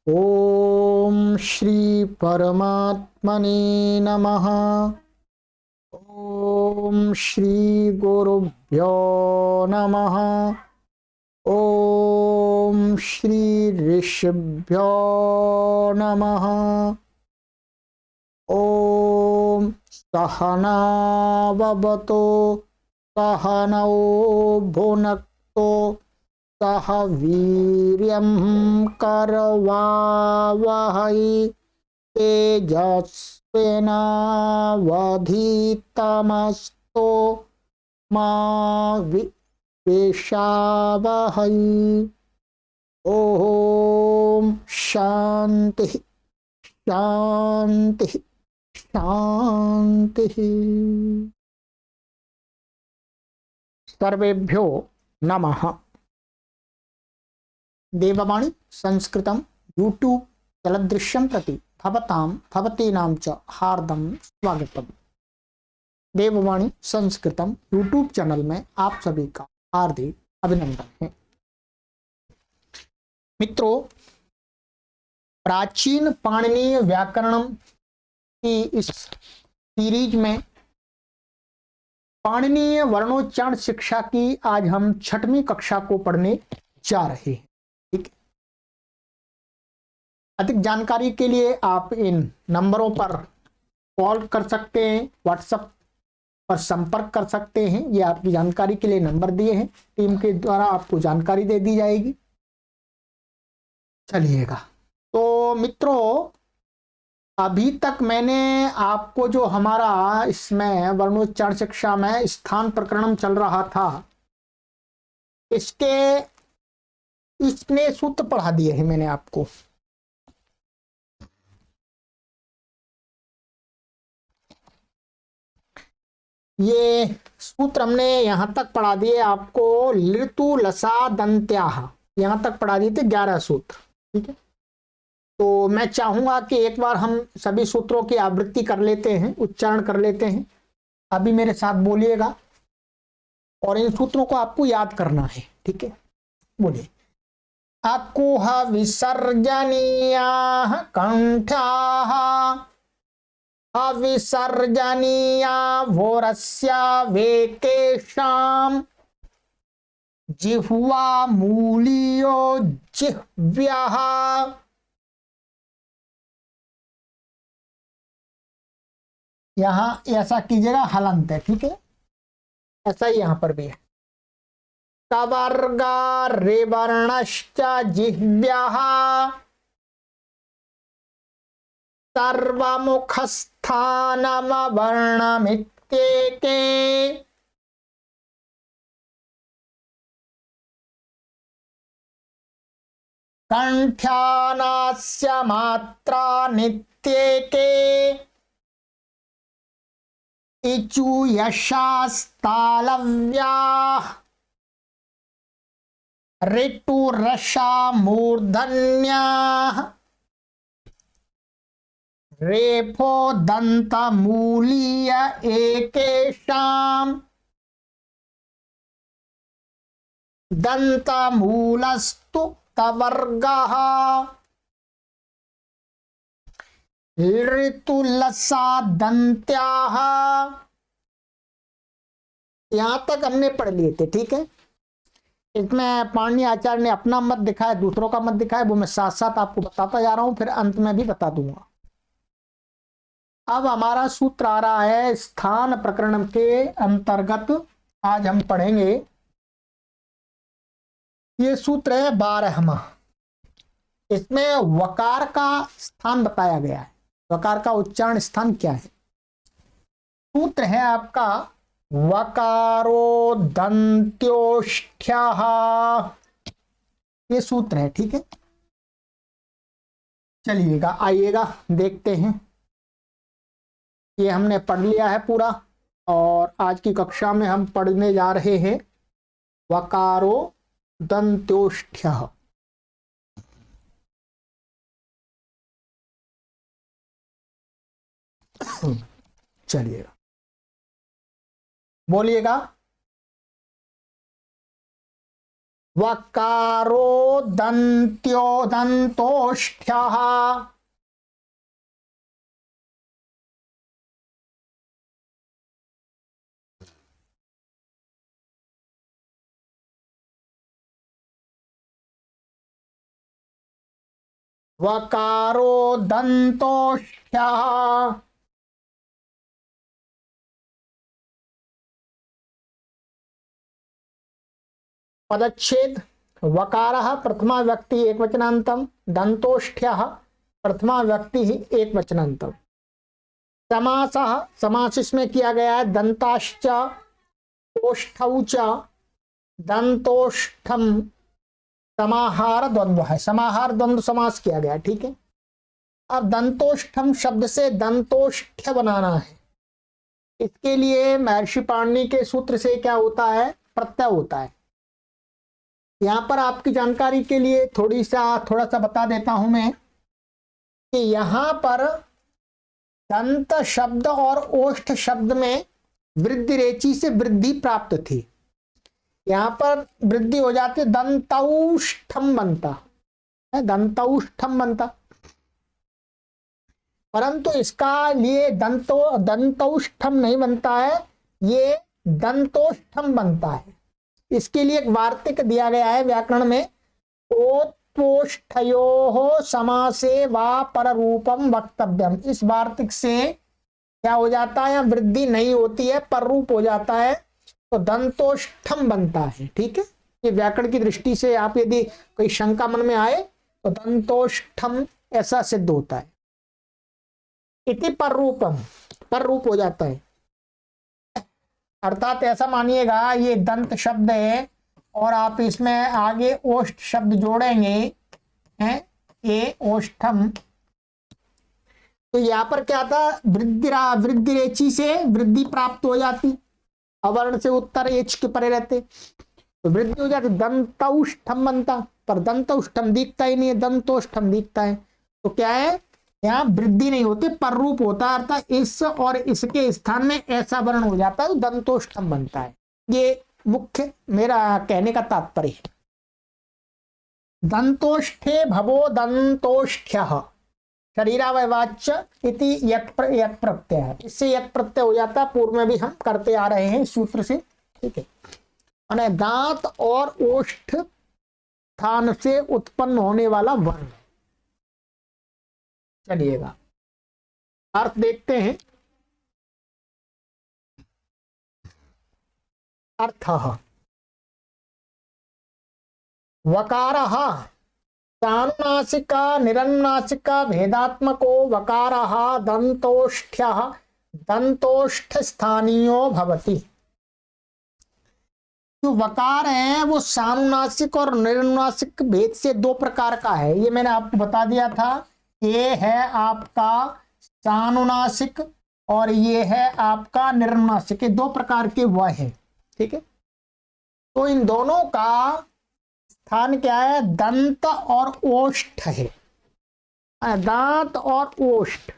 ओम श्री परमात्मने नमः। ओम श्री गुरुभ्यो नमः। ओम श्री ऋषिभ्यो नमः। ओम सहना ववतु सहनौ भुनक्तु सह वीर्यं करवावहै तेजस्विनावधीतमस्तु मा विद्विषावहै। ओम शांति शांति शांति। सर्वेभ्यो नमः। देववाणी संस्कृतं यूट्यूब चलदृश्यं प्रति भवतीनां च हार्दं स्वागतम्। देववाणी संस्कृतम यूट्यूब चैनल में आप सभी का हार्दिक अभिनंदन है। मित्रों, प्राचीन पाणिनीय व्याकरण की इस सीरीज में पाणिनीय वर्णोच्चारण शिक्षा की आज हम 6वीं कक्षा को पढ़ने जा रहे हैं। ठीक है, अधिक जानकारी के लिए आप इन नंबरों पर कॉल कर सकते हैं, व्हाट्सएप पर संपर्क कर सकते हैं। ये आपकी जानकारी के लिए नंबर दिए हैं, टीम के द्वारा आपको जानकारी दे दी जाएगी। चलिएगा, तो मित्रों, अभी तक मैंने आपको जो हमारा इसमें वर्णोच्चारण शिक्षा में स्थान प्रकरण चल रहा था, इसने सूत्र पढ़ा दिए हैं मैंने आपको। ये सूत्र हमने यहां तक पढ़ा दिए आपको। ऋतु लसा दंत्याह यहां तक पढ़ा दिए थे 11 सूत्र। ठीक है, तो मैं चाहूंगा कि एक बार हम सभी सूत्रों की आवृत्ति कर लेते हैं, उच्चारण कर लेते हैं। अभी मेरे साथ बोलिएगा और इन सूत्रों को आपको याद करना है। ठीक है, बोलिए। अकुह विसर्जनीयाः कंठाः अविसर्जनीया भोरस्य वेकेशाम् जिह्वा मूलियो जिह्व्यः। यहां ऐसा कीजिएगा, हलंत है। ठीक है, ऐसा ही यहां पर भी है। कवर्गा रेवर्णश्च जिह्व्यः सर्वमुखस्थानमवर्णमित्येके। कंठ्यानास्य मात्रा नित्येके। इचु यशास्तालव्याः ऋटुरसा मूर्धन्याः रेफो दंतमूलीय एकेशाम् दंतमूलस्तु कवर्गः। ऋतुलसा दंत्याः यहां तक हमने पढ़ लिए थे। ठीक है, इसमें पाणिनि आचार्य ने अपना मत दिखाया, दूसरों का मत दिखाया, वो मैं साथ साथ आपको बताता जा रहा हूं, फिर अंत में भी बता दूंगा। अब हमारा सूत्र आ रहा है स्थान प्रकरण के अंतर्गत। आज हम पढ़ेंगे, ये सूत्र है 12वां। इसमें वकार का स्थान बताया गया है। वकार का उच्चारण स्थान क्या है? सूत्र है आपका वकारो दंत्योष्ठ्यः। ये सूत्र है। ठीक है, चलिएगा, आइएगा देखते हैं। ये हमने पढ़ लिया है पूरा, और आज की कक्षा में हम पढ़ने जा रहे हैं वकारो दंत्योष्ठ्यः। चलिएगा, बोलिएगा। वकारो दन्त्यो दन्तोष्ठ्यः। वकारो दन्तोष्ठ्यः। पदच्छेद। वकारः प्रथमा व्यक्ति एकवचनान्तम, दन्तोष्ठ्यः प्रथमा व्यक्ति ही एकवचनान्तम। समासः, समास इसमें किया गया है दंताश्च ओष्ठौ च दंतोष्ठम, समाहार द्वंद्व है, समाहार द्वंद्व समास किया गया, ठीक है। अब दंतोष्ठम शब्द से दंतोष्ठ्य बनाना है। इसके लिए महर्षि पाणिनि के सूत्र से क्या होता है, प्रत्यय होता है। यहां पर आपकी जानकारी के लिए थोड़ा सा बता देता हूं मैं कि यहां पर दंत शब्द और ओष्ठ शब्द में वृद्धि रेची से वृद्धि प्राप्त थी। यहां पर वृद्धि हो जाती है, दंतौष्ठम बनता है, दंतौष्ठम बनता। परंतु इसका लिए दंतौष्ठम नहीं बनता है, ये दंतोष्ठम बनता है। इसके लिए एक वार्तिक दिया गया है व्याकरण में, ओत्पोष्ठयोः समासे वा पररूपम वक्तव्यम। इस वार्तिक से क्या हो जाता है, वृद्धि नहीं होती है, पररूप हो जाता है, तो दंतोष्ठम बनता है, ठीक है। ये व्याकरण की दृष्टि से आप यदि कोई शंका मन में आए तो दंतोष्ठम ऐसा सिद्ध होता है। इति पररूपम, पररूप हो जाता है, अर्थात ऐसा मानिएगा ये दंत शब्द है और आप इसमें आगे ओष्ठ शब्द जोड़ेंगे हैं, ये ओष्ठम, तो यहाँ पर क्या था, वृद्धि रेची से वृद्धि प्राप्त हो जाती, अवर्ण से उत्तर एच के परे रहते तो वृद्धि हो जाती, दंतौष्ठम बनता। पर दंतौष्ठम दिखता ही नहीं है, दंतोष्ठम दिखता है, तो क्या है, यहाँ वृद्धि नहीं होती, पररूप होता है, अर्थात इस और इसके स्थान में ऐसा वर्ण हो जाता है तो दंतोष्ठम बनता है। ये मुख्य मेरा कहने का तात्पर्य है। दंतोष्ठे भवो दंतोष्ठ्यः शरीरावयवाच्य इति यत् प्रत्यय है, इससे यत् प्रत्यय हो जाता है, पूर्व में भी हम करते आ रहे हैं सूत्र से, ठीक है। और दांत और ओष्ठ स्थान से उत्पन्न होने वाला वर्ण। चलिएगा अर्थ देखते हैं। अर्थः वकारः सानुनासिका निरनुनासिका भेदात्मको वकारः दंतोष्ठ्यः दंतोष्ठ स्थानीयो भवति। जो वकार है वो सानुनासिक और निरनुनासिक भेद से दो प्रकार का है, ये मैंने आपको बता दिया था। ये है आपका सानुनासिक और ये है आपका निरनुनासिक, ये दो प्रकार के वह है, ठीक है। तो इन दोनों का स्थान क्या है, दंत और ओष्ठ है, दांत और ओष्ठ।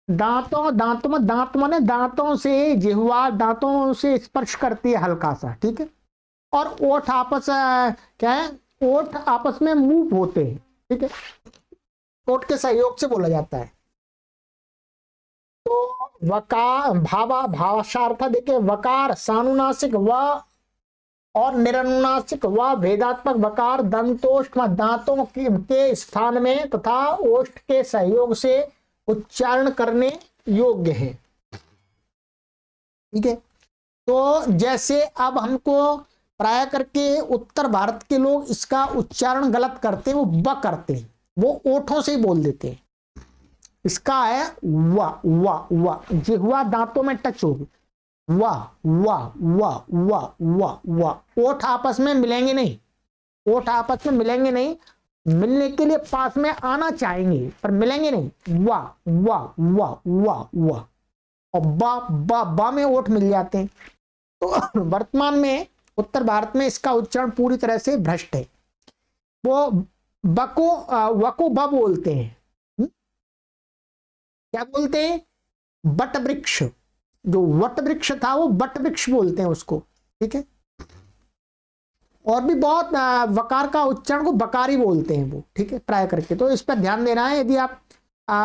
दांत माने दांतों से जिह्वा दांतों से स्पर्श करती है हल्का सा, ठीक है। और ओठ आपस क्या है, ओठ आपस में मूव होते हैं, ठीक है, ओठ के सहयोग से बोला जाता है। तो वकार भाषार्थ देखे, वकार सानुनासिक व और निरनुनासिक व भेदात्मक वकार दंतोष्ठ दांतों के स्थान में तथा ओष्ठ के सहयोग से उच्चारण करने योग्य है, ठीक है। तो जैसे अब हमको प्राय करके उत्तर भारत के लोग इसका उच्चारण गलत करते हैं, वो ब करते हैं, वो ओठों से ही बोल देते हैं। इसका है वा वा वा, जिह्वा दांतों में टच होगी, वाह वाह वाह वाह वाह वाह। ओठ आपस में मिलेंगे नहीं, ओठ आपस में मिलेंगे नहीं, मिलने के लिए पास में आना चाहेंगे पर मिलेंगे नहीं। वाह वाह वाह वाह वाह, और बा बा बा में ओठ मिल जाते हैं। तो वर्तमान में उत्तर भारत में इसका उच्चारण पूरी तरह से भ्रष्ट है। वो बको वको ब बोलते हैं, क्या बोलते हैं, बट वृक्ष, जो वट वृक्ष था वो बट वृक्ष बोलते हैं उसको, ठीक है। और भी बहुत वकार का उच्चारण को बकारी बोलते हैं वो, ठीक है, प्राय करके। तो इस पर ध्यान देना है, यदि आप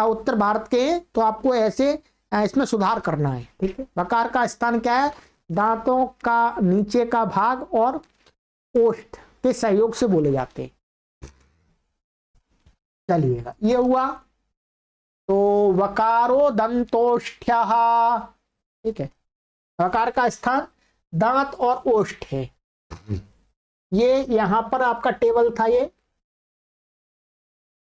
उत्तर भारत के हैं तो आपको ऐसे इसमें सुधार करना है, ठीक है। वकार का स्थान क्या है? दांतों का नीचे का भाग और ओष्ठ के सहयोग से बोले जाते हैं। चलिएगा, ये हुआ। तो वकारो दंतोष्ठ्य, ठीक है, वकार का स्थान दांत और ओष्ठ है। ये यहां पर आपका टेबल था, ये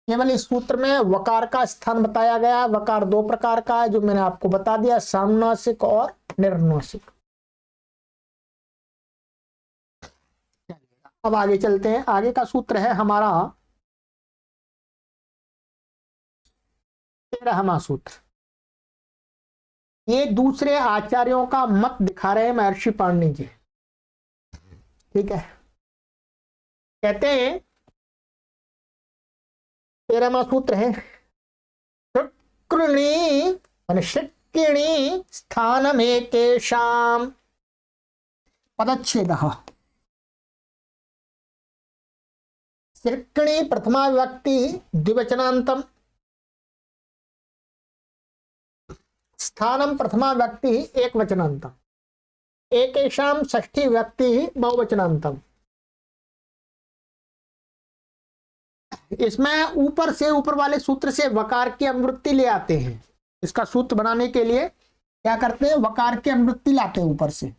केवल इस सूत्र में वकार का स्थान बताया गया। वकार दो प्रकार का है जो मैंने आपको बता दिया, सामनासिक और निरनुनासिक। अब आगे चलते हैं। आगे का सूत्र है हमारा 13वां सूत्र। ये दूसरे आचार्यों का मत दिखा रहे हैं महर्षि पाणिनि जी, ठीक है। कहते हैं 13वां सूत्र है शिक्किणी स्थानमेकेषां पदच्छेदः। शिक्किणी प्रथमा विभक्ति द्विवचनान्तम, स्थानम प्रथमा विभक्ति एक वचनान्तम, एकेषां षष्ठी विभक्ति बहुवचनान्तम। इसमें ऊपर से, ऊपर वाले सूत्र से वकार की अनुवृत्ति ले आते हैं। इसका सूत्र बनाने के लिए क्या करते हैं? वकार की अनुवृत्ति लाते हैं ऊपर से,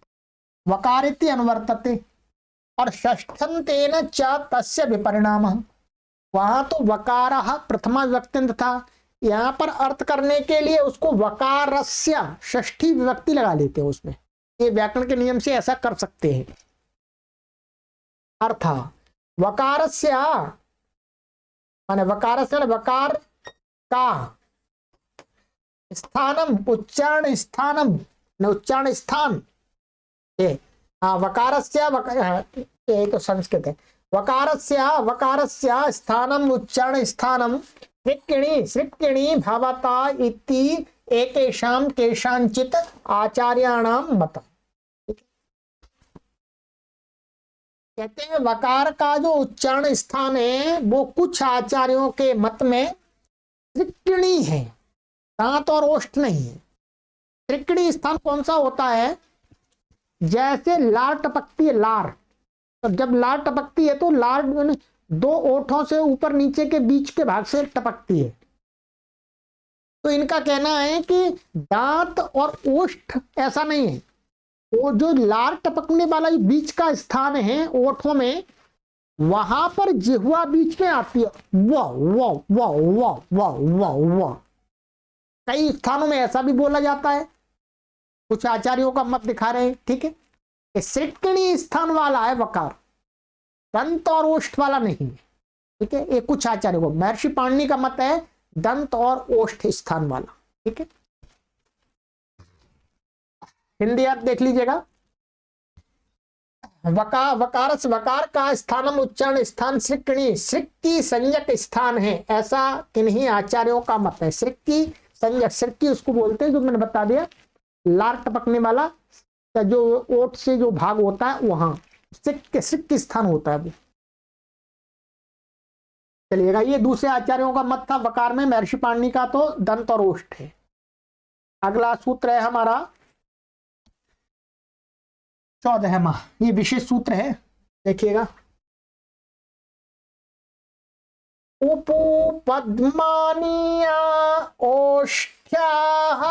वकारिति अनुवर्तते। और षष्ठन्तेन च तस्य विपरिणामः, वहां तो वकारः प्रथमा विभक्ति था, यहां पर अर्थ करने के लिए उसको वकारस्य षष्ठी विभक्ति लगा लेते हैं उसमें। ये व्याकरण के नियम से ऐसा कर सकते हैं। अर्थ वकारस्य माने वकारस्य, वकार का स्थानम उच्चारण स्थानम न उच्चारण स्थान, ये वकारस्य ये तो संस्कृत है। वकारस्य स्थानम उच्चारण स्थानम श्रिक्किणी श्रिक्किणी भवता इति एकेषां केषांचित् आचार्याणां मतम्। कहते हैं वकार का जो उच्चारण स्थान है वो कुछ आचार्यों के मत में श्रिक्किणी है, दांत और ओष्ठ नहीं है। श्रिक्किणी स्थान कौन सा होता है? जैसे लार टपकती है, लार, तो जब लार टपकती है तो लार दो ओठों से ऊपर नीचे के बीच के भाग से टपकती है। तो इनका कहना है कि दांत और ओष्ठ ऐसा नहीं है, वो जो लार टपकने वाला बीच का स्थान है ओठों में, वहां पर जिह्वा बीच में आती है। वाह वाह वाह वाह वाह वाह वाह, कई स्थानों में ऐसा भी बोला जाता है, कुछ आचार्यों का मत दिखा रहे हैं, ठीक है। श्रिक्किणी स्थान वाला है वकार, दंत और ओष्ठ वाला नहीं है, ठीक है। ये कुछ आचार्यों को, महर्षि पाणिनि का मत है दंत और ओष्ठ स्थान वाला, ठीक है। हिंदी आप देख लीजिएगा। वकार का स्थानम उच्चारण स्थान श्रिक्किणी, श्रिक्की संज्ञक स्थान है, ऐसा किन्हीं आचार्यों का मत है। श्रिक्की संज्ञक, श्रिक्की उसको बोलते हैं जो मैंने बता दिया, लार टपकने वाला जो ओठ से जो भाग होता है वहां श्रिक्की स्थान होता है वो। चलिएगा, ये दूसरे आचार्यों का मत था वकार में। महर्षि पाणिनि का तो दंत और ओष्ठ है। अगला सूत्र है हमारा 14वां, ये विशेष सूत्र है, देखिएगा। उपपद्मानीया ओष्ठ्याः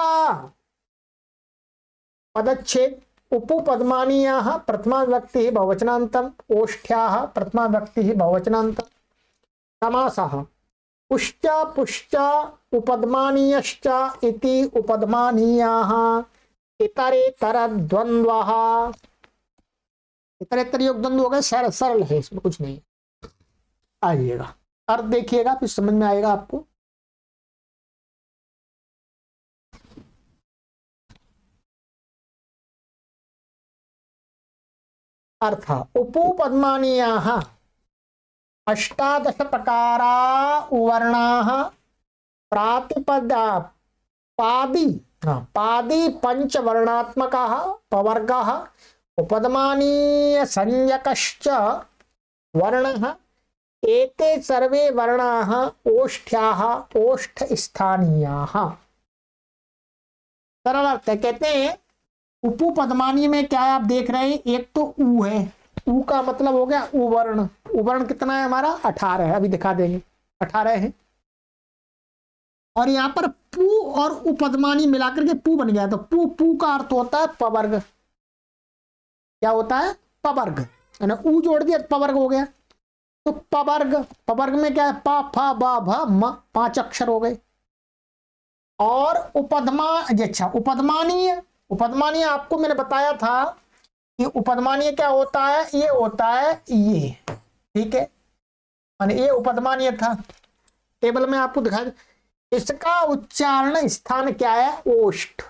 पदच्छेद। उपपद्मानीयाः प्रथमा विभक्ति बहुवचनान्तम, ओष्ठ्याः प्रथमा विभक्ति बहुवचनान्तम। समासः पुश्च पुश्च उपपद्मानीयश्च इति उपपद्मानीयाः इतरेतर द्वन्द्वः। इतरेतर योग द्वंद्व हो गए, सरल है, इसमें कुछ नहीं। आइएगा, अर्थ देखिएगा फिर समझ में आएगा आपको। अर्थ उपपद्मानीयाः अष्टादश प्रकारा वर्णाः पादी पंचवर्णात्मकाः पवर्गाः उपपदमानीय संज्ञकश्च वर्णः एते सर्वे वर्णाः ओष्ठ्याः ओष्ठस्थानीयाः। सरल अर्थ है, कहते हैं उपपदमानीय में क्या है आप देख रहे हैं, एक तो ऊ है, ऊ का मतलब हो गया उवर्ण। उवर्ण कितना है हमारा 18 है, अभी दिखा देंगे 18 है। और यहाँ पर पू और उपदमानी मिलाकर के पू बन गया, तो पू पू का अर्थ होता है पवर्ग। क्या होता है पवर्ग, है ना, ऊ जोड़ दिया पवर्ग हो गया। तो पवर्ग, पवर्ग में क्या है पा फा बा भा म, 5 अक्षर हो गए। और उपदमा, अच्छा उपदमानीय, उपदमानीय आपको मैंने बताया था कि उपदमानीय क्या होता है, ये होता है ये, ठीक है, माने ये उपदमानीय था। टेबल में आपको दिखा, इसका उच्चारण स्थान क्या है ओष्ठ।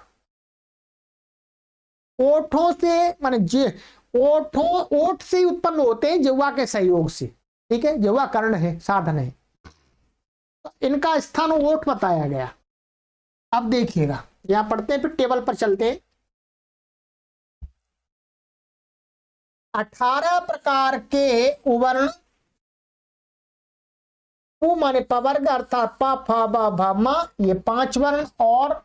ओठों से माने जे ओठों ओठ से उत्पन्न होते हैं जिह्वा के सहयोग से, ठीक है, जिह्वा कर्ण है साधन है, तो इनका स्थान ओठ बताया गया। अब देखिएगा यहां पढ़ते हैं, फिर टेबल पर चलते हैं। 18 प्रकार के उवर्ण, पू माने पवर्ग अर्थात पा फा बा भा मा, ये 5 वर्ण, और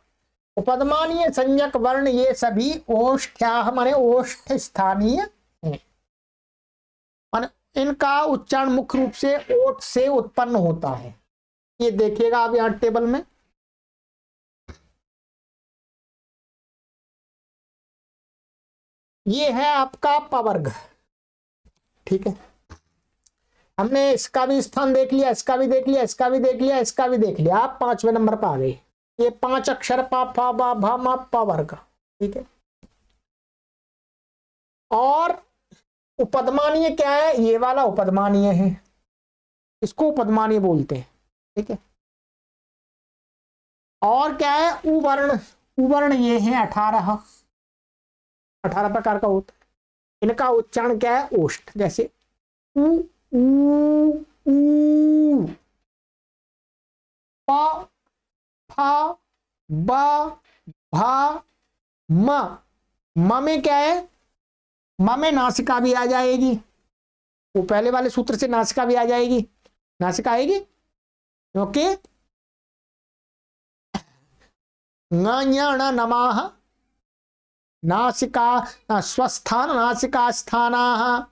उपदमानीय संज्ञक वर्ण ये सभी ओष्ठ्याः माने ओष्ठ स्थानीय हैं। माने इनका उच्चारण मुख्य रूप से ओठ से उत्पन्न होता है। ये देखिएगा आप यहां टेबल में, ये है आपका पवर्ग, ठीक है। हमने इसका भी स्थान देख लिया, इसका भी देख लिया, इसका भी देख लिया, इसका भी देख लिया, आप 5वें नंबर पर आ गए। ये 5 अक्षर पा फा बा भा मा पवर्ग, ठीक है। और उपदमानीय क्या है, ये वाला उपदमानीय है, इसको उपदमानीय बोलते हैं, ठीक है। और क्या है उवर्ण, उवर्ण ये है 18, 18 प्रकार का होता है। इनका उच्चारण क्या है ओष्ठ, जैसे उ ऊ ऊ, पा फा बा भा म। म में क्या है, म में नासिका भी आ जाएगी, वो पहले वाले सूत्र से नासिका भी आ जाएगी, नासिका आएगी, क्योंकि नमः नासिका स्वस्थान नासिका स्थानाः,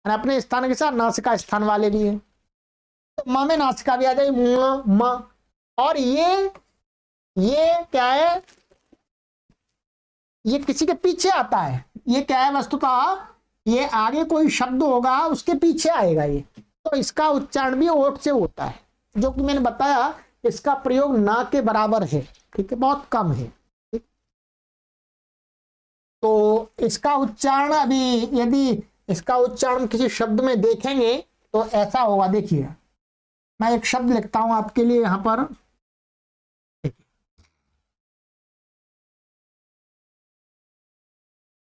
अपने स्थान के साथ नासिका स्थान वाले भी हैं, तो म में नासिका भी आ जाएगी म म। और ये क्या है, ये किसी के पीछे आता है, ये क्या है वस्तुतः, ये आगे कोई शब्द होगा उसके पीछे आएगा ये, तो इसका उच्चारण भी ओठ से होता है, जो कि मैंने बताया इसका प्रयोग ना के बराबर है, ठीक है, बहुत कम है, ठीक। तो इसका उच्चारण अभी यदि इसका उच्चारण किसी शब्द में देखेंगे तो ऐसा होगा, देखिए मैं एक शब्द लिखता हूं आपके लिए यहां पर,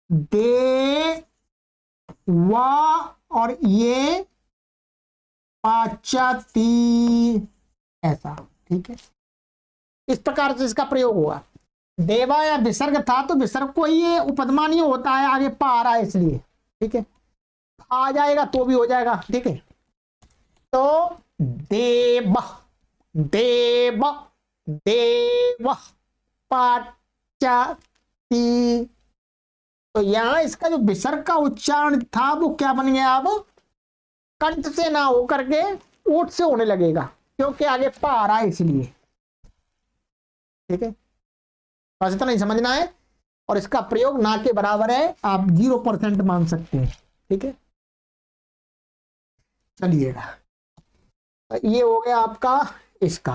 दे वा और ये पाचाती, ऐसा, ठीक है, इस प्रकार से इसका प्रयोग हुआ। देवा या विसर्ग था तो विसर्ग को ये उपदमानीय होता है, आगे पा आ रहा है इसलिए, ठीक है, आ जाएगा तो भी हो जाएगा, ठीक है। तो देव देव देव पाचाती, तो यहां इसका जो विसर्ग का उच्चारण था वो क्या बन गया, अब कंठ से ना हो करके ओठ से होने लगेगा, क्योंकि आगे पा आ रहा है इसलिए, ठीक है, बस इतना ही समझना है। और इसका प्रयोग ना के बराबर है, आप 0% मान सकते हैं, ठीक है। चलिएगा, ये हो गया आपका इसका।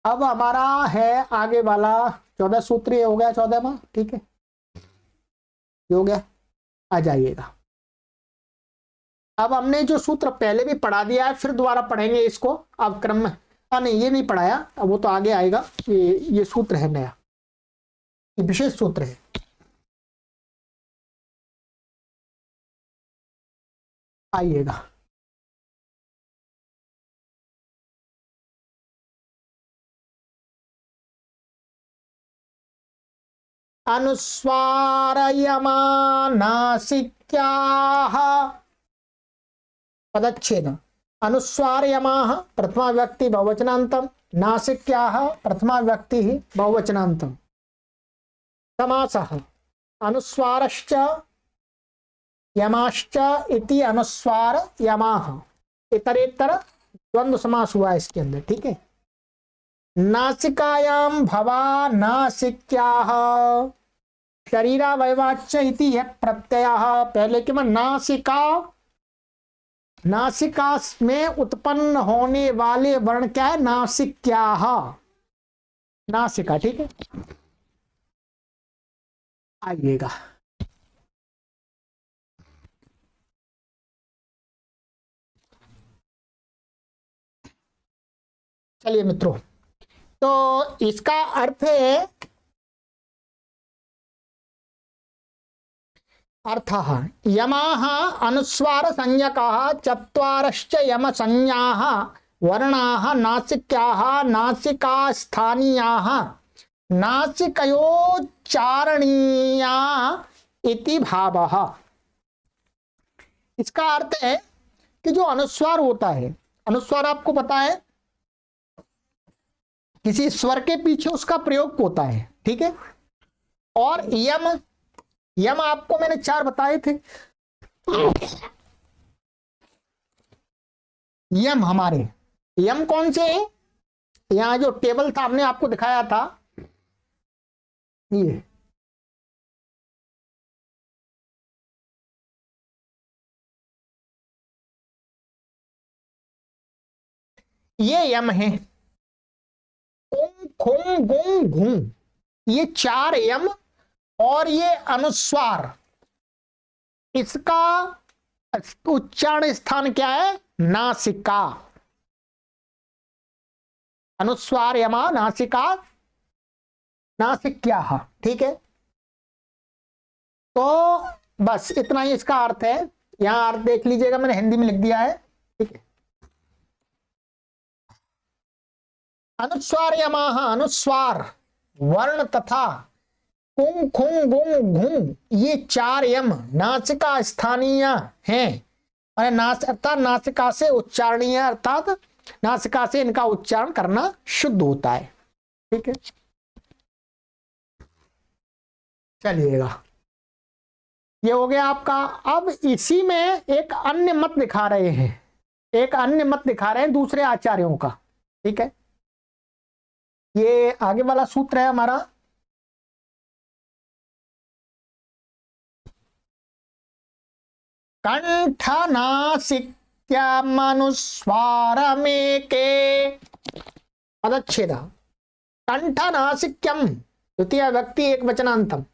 अब हमारा है आगे वाला 14 सूत्र, ये हो गया 14वां, ठीक है, ये हो गया, आ जाइएगा। अब हमने जो सूत्र पहले भी पढ़ा दिया है, फिर दोबारा पढ़ेंगे इसको, अब क्रम में, नहीं ये नहीं पढ़ाया, अब वो तो आगे आएगा, ये सूत्र है नया, ये विशेष सूत्र है। आइएगा, अनुस्वार यमा नासिक्याः पदच्छेद अनुस्वार यमाः प्रथमा व्यक्ति बहुवचनान्तम नासिक्याः प्रथमा व्यक्ति बहुवचनान्तम समासः अनुस्वारश्च यमाश्च इति अनुस्वार यमाः इतरेतर द्वंद्व समास हुआ इसके अंदर। ठीक है, नासिकायां भवा नासिक्याः शरीरावयवाच्च इति यत् प्रत्ययः पहले के में नासिका नासिका में उत्पन्न होने वाले वर्ण क्या है नासिक्याः नासिका। ठीक है, आइएगा चलिए मित्रों, तो इसका अर्थ है अर्थः यमाः अनुस्वार संज्ञकाः चत्वारश्च यम संज्ञाः वर्णाः नासिक्याः नासिकास्थानीयाः नासिकयोच्चारणीया इति भावः। इसका अर्थ है कि जो अनुस्वार होता है, अनुस्वार आपको पता है किसी स्वर के पीछे उसका प्रयोग होता है। ठीक है, और यम यम आपको मैंने 4 बताए थे। यम हमारे यम कौन से हैं? यहां जो टेबल था हमने आपको दिखाया था, ये यम है। कुंग खुंग गुंग घुंग, ये 4 यम और ये अनुस्वार, इसका उच्चारण स्थान क्या है? नासिका। अनुस्वार यमा नासिका नासिक्याः। ठीक है, तो बस इतना ही इसका अर्थ है। यहां अर्थ देख लीजिएगा, मैंने हिंदी में लिख दिया है। ठीक है, अनुस्वार यमाः अनुस्वार वर्ण तथा कुंग खुंग गुंग घुंग, ये 4 यम नासिका स्थानीय हैं और अर्थात नासिका से उच्चारणीय, अर्थात नासिका से इनका उच्चारण करना शुद्ध होता है। ठीक है, चलिएगा, ये हो गया आपका। अब इसी में एक अन्य मत दिखा रहे हैं, एक अन्य मत दिखा रहे हैं दूसरे आचार्यों का। ठीक है, ये आगे वाला सूत्र है हमारा, कंठ नासिक्यमनुस्वारमेके पदच्छेद कंठ नासिक्यम द्वितीय व्यक्ति एक वचनांतम,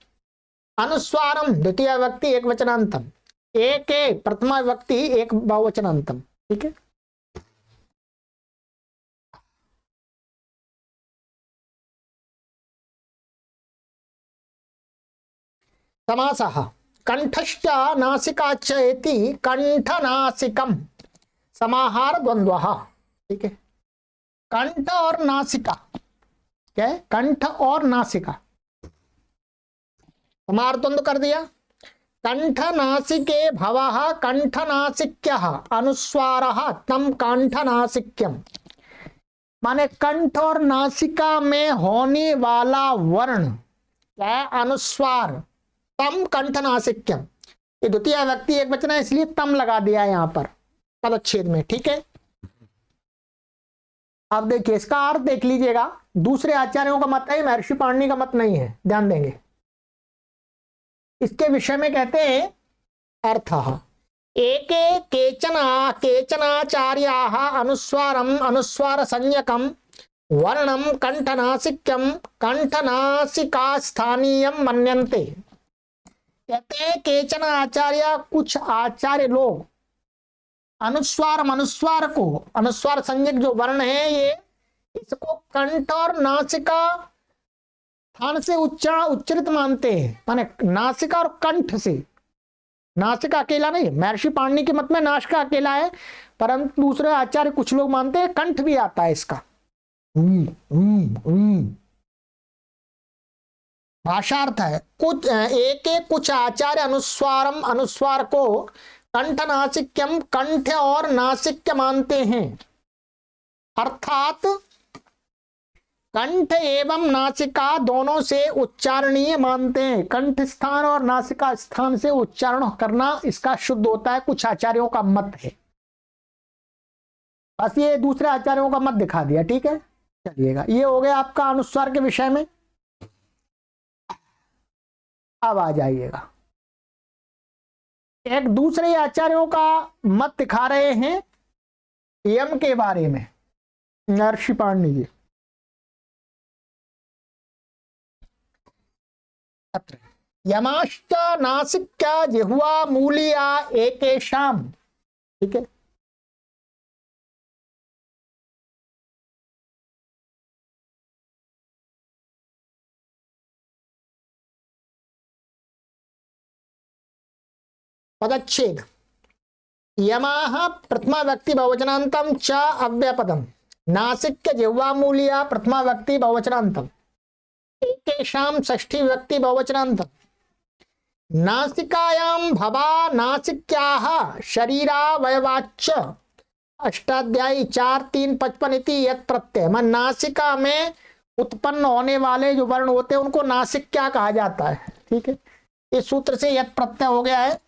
अनुस्वारम द्वितीय व्यक्ति एक वचनांतम, एके प्रथमा व्यक्ति एक बहुवचनांतम। ठीक है, समासः कंठश्च नासिकाच्च इति कंठ नासिकम समाहार द्वंद्वः। ठीक है, कंठ और नासिका क्या है? कंठ और नासिका समाहार द्वंद्व कर दिया। कंठ नासिके भवः कंठ नासिक्यः अनुस्वारः तम कंठ नासिक्यम, माने कंठ और नासिका में होने वाला वर्ण क्या है? अनुस्वार। तम कंठ नासिक्यम, ये द्वितीय व्यक्ति एक वचन है इसलिए तम लगा दिया है यहां पर पदच्छेद में। ठीक है, अब देखिए इसका अर्थ देख लीजिएगा, दूसरे आचार्यों का मत है, महर्षि पाणिनि का मत नहीं है, ध्यान देंगे। इसके विषय में कहते हैं अर्थः एके केचनाचार्याः अनुस्वारम अनुस्वार संज्ञकम वर्णम कंठनासिक्यम कंठनासिकास्थानीयम मन्यन्ते। कहते हैं केचन आचार्य, कुछ आचार्य लोग अनुस्वार अनुस्वार को, अनुस्वार संज्ञक जो वर्ण है ये, इसको कंठ और नासिका स्थान से उच्चरित मानते हैं, माने नासिका और कंठ से। नासिका अकेला नहीं, महर्षि पाणिनि के मत में नासिका अकेला है, परंतु दूसरे आचार्य कुछ लोग मानते हैं कंठ भी आता है इसका। भाषार्थ है कुछ एक एक कुछ आचार्य अनुस्वारम अनुस्वार को कंठ नासिक्यम कंठ और नासिक्य मानते हैं, अर्थात कंठ एवं नासिका दोनों से उच्चारणीय मानते हैं। कंठ स्थान और नासिका स्थान से उच्चारण करना इसका शुद्ध होता है, कुछ आचार्यों का मत है। बस ये दूसरे आचार्यों का मत दिखा दिया, ठीक है। चलिएगा, ये हो गया आपका अनुस्वार के विषय में। अब आ जाइएगा, एक दूसरे आचार्यों का मत दिखा रहे हैं यम के बारे में, महर्षि पाणिनि जी। यमाश्च नासिक्या जिह्वा मूलिया एकेषाम, ठीक है। पदच्छेद यमाः प्रथमा व्यक्ति बहुवचनांतम च अव्यपदम नासिक्य जिह्वामूलिया प्रथमा व्यक्ति बहुवचनांतम एकेषाम षष्ठी व्यक्ति बहुवचनांतम नासिकायां भवा नासिक्याः शरीरावयवाच्च अष्टाध्यायी 4-3-55 इति यत् प्रत्यय। मन नासिका में उत्पन्न होने वाले जो वर्ण होते हैं उनको नासिक्या कहा जाता है, ठीक है। इस सूत्र से यत् प्रत्यय हो गया है।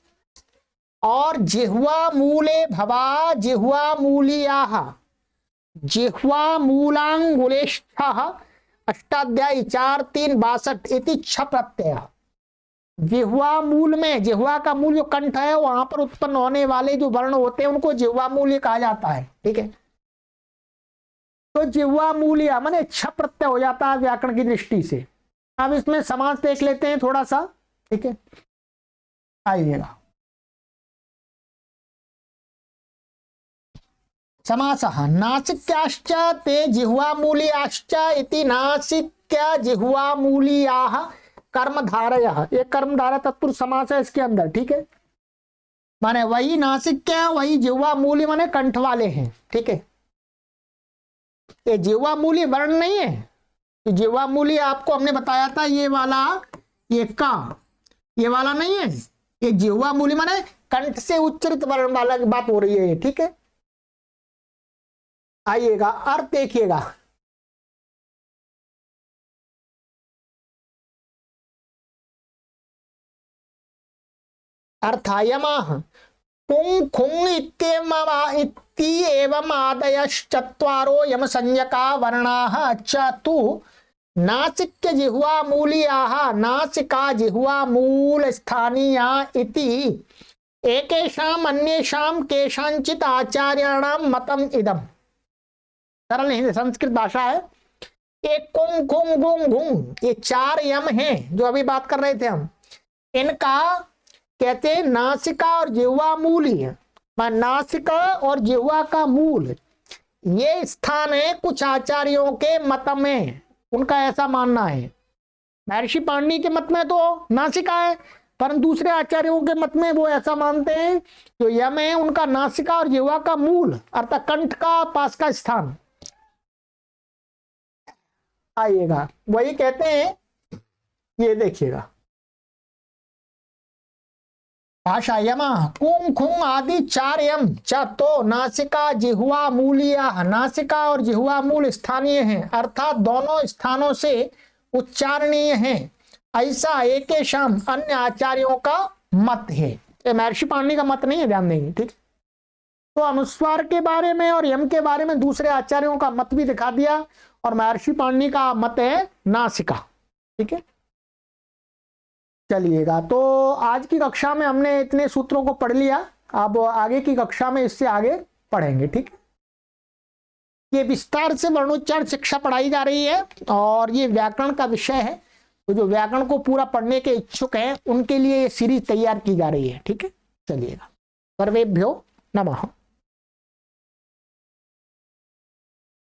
और जिह्वा मूले भवा जिह्वा मूलियाः जिह्वा मूलांगुलेष्ठः अष्टाध्यायी 4-3-62 इति छ प्रत्यय। जिह्वा मूल में, जिह्वा का मूल जो कंठ है वहां पर उत्पन्न होने वाले जो वर्ण होते हैं उनको जिह्वा मूल्य कहा जाता है, ठीक है। तो जिह्वा मूल्य माने छ प्रत्यय हो जाता है व्याकरण की दृष्टि से। अब इसमें समास देख लेते हैं थोड़ा सा, ठीक है। आइएगा, समासः नासिक्याश्च ते जिह्वामूलियाश्च इति नासिक्य जिह्वामूलियाः कर्मधारयः। ये कर्मधारय तत्पुरुष समास है इसके अंदर, ठीक है। माने वही नासिक्य वही जिह्वामूली माने कंठ वाले हैं, ठीक है। ये जिह्वामूली वर्ण नहीं है, तो जिह्वामूली आपको हमने बताया था ये वाला, ये का ये वाला नहीं है। ये जिह्वामूली माने कंठ से उच्चरित वर्ण वाला की बात हो रही है, ठीक है। आइएगा, अर्थ देखिएगा। अर्थायमाः कुं खुं इत्येवम् आदयश्चत्वारो यमसंज्ञका वर्णाः च तु नासिक्य जिह्वा मूलियाः नासिका जिह्वा मूल स्थानीया इति एकेषाम् अन्येषां केषांचित् आचार्याणां मतम् इदम्। सरल हिंदी संस्कृत भाषा है। एक कुंग खुंग गुंग घुंग, ये 4 यम हैं जो अभी बात कर रहे थे हम। इनका कहते हैं नासिका और जिह्वा मूल ही है। नासिका और जिह्वा का मूल ये स्थान है कुछ आचार्यों के मत में, उनका ऐसा मानना है। महर्षि पाणिनि के मत में तो नासिका है, परंतु दूसरे आचार्यों के मत में वो ऐसा मानते हैं जो यम है उनका नासिका और जिह्वा का मूल अर्थात कंठ का पास का स्थान। आइएगा, वही कहते हैं, ये देखिएगा भाषा यमा कुंग खुंग आदि 4 यम च तो नासिका जिह्वा मूलिया, नासिका और जिह्वा मूल स्थानीय हैं अर्थात दोनों स्थानों से उच्चारणीय हैं, ऐसा एकेषाम अन्य आचार्यों का मत है। ये महर्षि पाणिनि का मत नहीं है, ध्यान देंगे, ठीक। तो अनुस्वार के बारे में और यम के बारे में दूसरे आचार्यों का मत भी दिखा दिया और महर्षि पाणिनि का मत है नासिका, ठीक है। चलिएगा, तो आज की कक्षा में हमने इतने सूत्रों को पढ़ लिया। अब आगे की कक्षा में इससे आगे पढ़ेंगे, ठीक है। ये विस्तार से वर्णोच्चार शिक्षा पढ़ाई जा रही है और ये व्याकरण का विषय है। तो जो व्याकरण को पूरा पढ़ने के इच्छुक हैं उनके लिए ये सीरीज तैयार की जा रही है, ठीक है। चलिएगा, सर्वेभ्यो नमः।